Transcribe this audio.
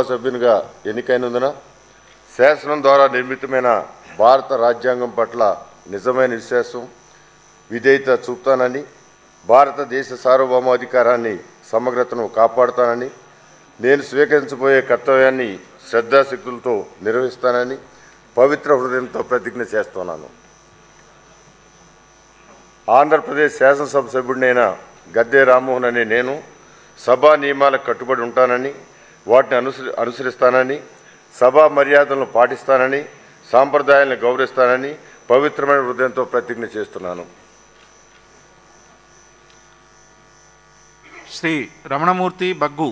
సభ్యునిగా ఎన్నికైనందున శాసనం ద్వారా నిర్మితమైన భారత రాజ్యాంగం పట్ల నిజమైన విశ్వాసం విధేయత చూపుతానని, భారతదేశ సార్వభౌమాధికారాన్ని సమగ్రతను కాపాడుతానని, నేను స్వీకరించబోయే కర్తవ్యాన్ని శ్రద్ధాశక్తులతో నిర్వహిస్తానని పవిత్ర హృదయంతో ప్రతిజ్ఞ చేస్తున్నాను. ఆంధ్రప్రదేశ్ శాసనసభ సభ్యుడినైన గద్దె రామ్మోహన్ అనే నేను సభా నియమాలకు కట్టుబడి ఉంటానని, వాటిని అనుసరిస్తానని, సభా మర్యాదలను పాటిస్తానని, సాంప్రదాయాలను గౌరవిస్తానని పవిత్రమైన హృదయంతో ప్రతిజ్ఞ చేస్తున్నాను. శ్రీ రమణమూర్తి బగ్గు.